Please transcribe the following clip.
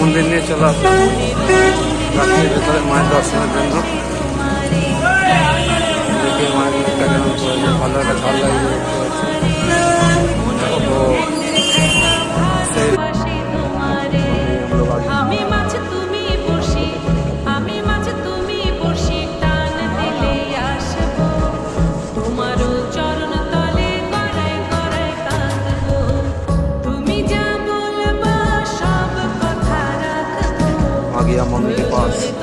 মন্দির নিয়ে চলে আসলাম রাত্রির ভেতরে মায়ের দর্শনের জন্য। দেখি মায়ের মুখটা কেমন করেছে, ভালো একটা ঝাল লাগিয়ে দেখতে পাচ্ছি। आ गया मम्मी के पास।